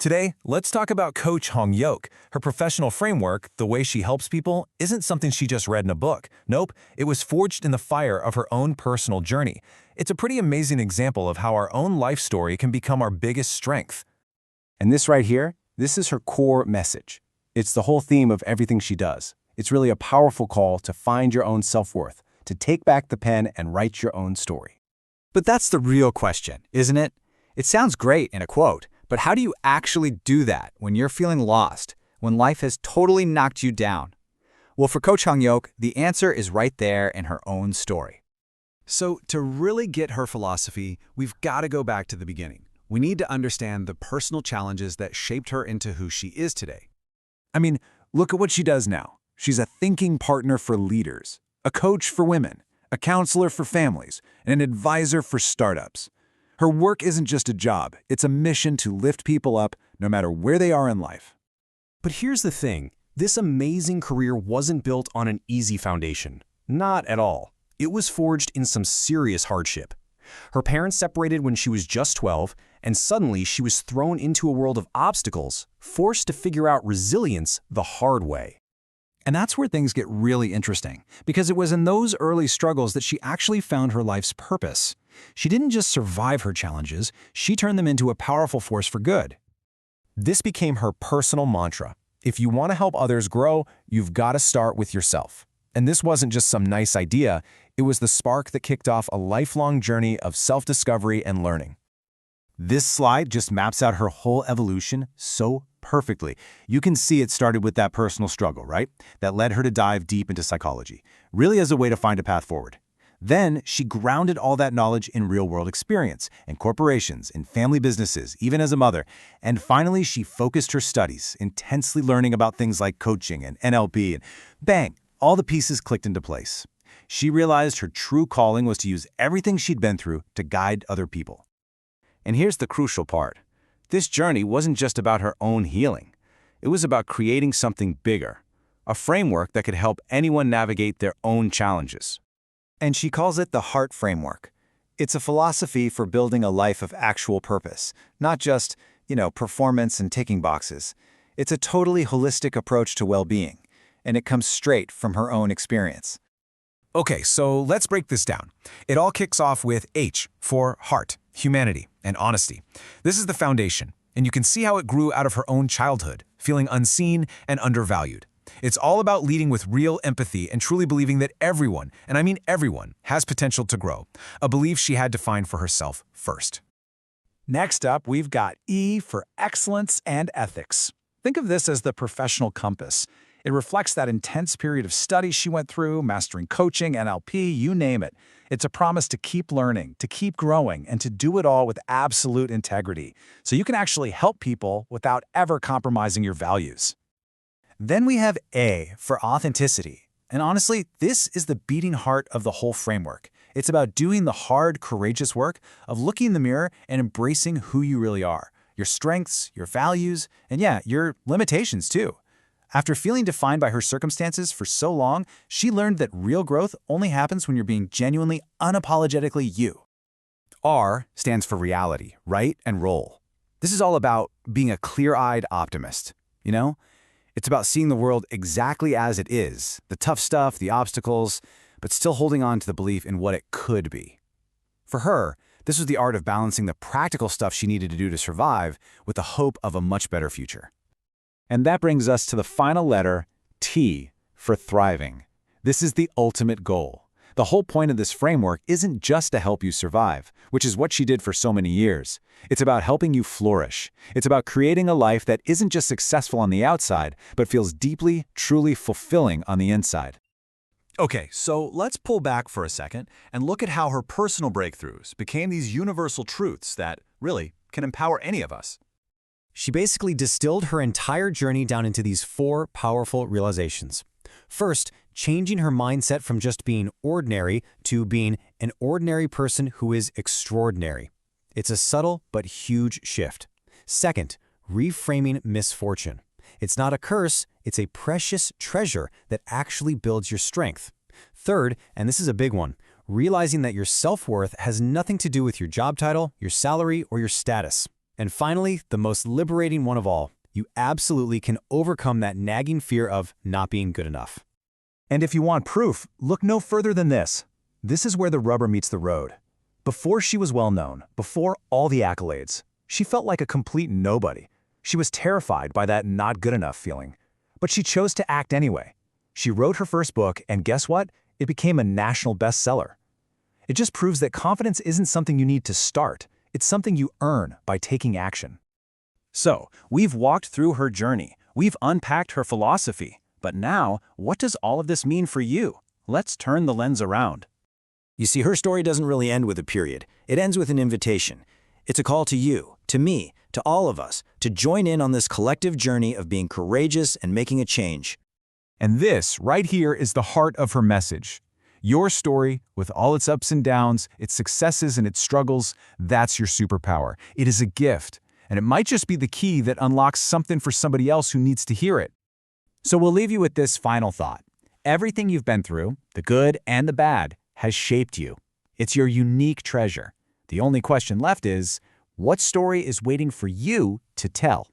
Today, let's talk about Coach Hongyok. Her professional framework, the way she helps people, isn't something she just read in a book. Nope, it was forged in the fire of her own personal journey. It's a pretty amazing example of how our own life story can become our biggest strength. And this right here, this is her core message. It's the whole theme of everything she does. It's really a powerful call to find your own self-worth, to take back the pen and write your own story. But that's the real question, isn't it? It sounds great in a quote, but how do you actually do that when you're feeling lost, when life has totally knocked you down? Well, for Coach Hongyok, the answer is right there in her own story. So to really get her philosophy, we've got to go back to the beginning. We need to understand the personal challenges that shaped her into who she is today. I mean, look at what she does now. She's a thinking partner for leaders, a coach for women, a counselor for families, and an advisor for startups. Her work isn't just a job, it's a mission to lift people up no matter where they are in life. But here's the thing, this amazing career wasn't built on an easy foundation. Not at all. It was forged in some serious hardship. Her parents separated when she was just 12, and suddenly she was thrown into a world of obstacles, forced to figure out resilience the hard way. And that's where things get really interesting, because it was in those early struggles that she actually found her life's purpose. She didn't just survive her challenges, she turned them into a powerful force for good. This became her personal mantra. If you want to help others grow, you've got to start with yourself. And this wasn't just some nice idea, it was the spark that kicked off a lifelong journey of self-discovery and learning. This slide just maps out her whole evolution so perfectly. You can see it started with that personal struggle, right? That led her to dive deep into psychology, really as a way to find a path forward. Then she grounded all that knowledge in real-world experience, in corporations, in family businesses, even as a mother. And finally, she focused her studies, intensely learning about things like coaching and NLP, and bang, all the pieces clicked into place. She realized her true calling was to use everything she'd been through to guide other people. And here's the crucial part. This journey wasn't just about her own healing. It was about creating something bigger, a framework that could help anyone navigate their own challenges. And she calls it the Heart Framework. It's a philosophy for building a life of actual purpose, not just, performance and ticking boxes. It's a totally holistic approach to well-being, and it comes straight from her own experience. Okay, so let's break this down. It all kicks off with H for heart, humanity, and honesty. This is the foundation, and you can see how it grew out of her own childhood, feeling unseen and undervalued. It's all about leading with real empathy and truly believing that everyone, and I mean everyone, has potential to grow, a belief she had to find for herself first. Next up, we've got E for excellence and ethics. Think of this as the professional compass. It reflects that intense period of study she went through, mastering coaching, NLP, you name it. It's a promise to keep learning, to keep growing, and to do it all with absolute integrity, so you can actually help people without ever compromising your values. Then we have A for authenticity. And honestly, this is the beating heart of the whole framework. It's about doing the hard, courageous work of looking in the mirror and embracing who you really are, your strengths, your values, and yeah, your limitations too. After feeling defined by her circumstances for so long, she learned that real growth only happens when you're being genuinely, unapologetically you. R stands for reality, right, and role. This is all about being a clear-eyed optimist, It's about seeing the world exactly as it is, the tough stuff, the obstacles, but still holding on to the belief in what it could be. For her, this was the art of balancing the practical stuff she needed to do to survive with the hope of a much better future. And that brings us to the final letter, T, for thriving. This is the ultimate goal. The whole point of this framework isn't just to help you survive, which is what she did for so many years. It's about helping you flourish. It's about creating a life that isn't just successful on the outside, but feels deeply, truly fulfilling on the inside. Okay, so let's pull back for a second and look at how her personal breakthroughs became these universal truths that, really, can empower any of us. She basically distilled her entire journey down into these 4 powerful realizations. First, changing her mindset from just being ordinary to being an ordinary person who is extraordinary. It's a subtle but huge shift. Second, reframing misfortune. It's not a curse, it's a precious treasure that actually builds your strength. Third, and this is a big one, realizing that your self-worth has nothing to do with your job title, your salary, or your status. And finally, the most liberating one of all, you absolutely can overcome that nagging fear of not being good enough. And if you want proof, look no further than this. This is where the rubber meets the road. Before she was well known, before all the accolades, she felt like a complete nobody. She was terrified by that not good enough feeling. But she chose to act anyway. She wrote her first book, and guess what? It became a national bestseller. It just proves that confidence isn't something you need to start. It's something you earn by taking action. So, we've walked through her journey. We've unpacked her philosophy. But now, what does all of this mean for you? Let's turn the lens around. You see, her story doesn't really end with a period. It ends with an invitation. It's a call to you, to me, to all of us, to join in on this collective journey of being courageous and making a change. And this, right here, is the heart of her message. Your story, with all its ups and downs, its successes and its struggles, that's your superpower. It is a gift, and it might just be the key that unlocks something for somebody else who needs to hear it. So we'll leave you with this final thought. Everything you've been through, the good and the bad, has shaped you. It's your unique treasure. The only question left is, what story is waiting for you to tell?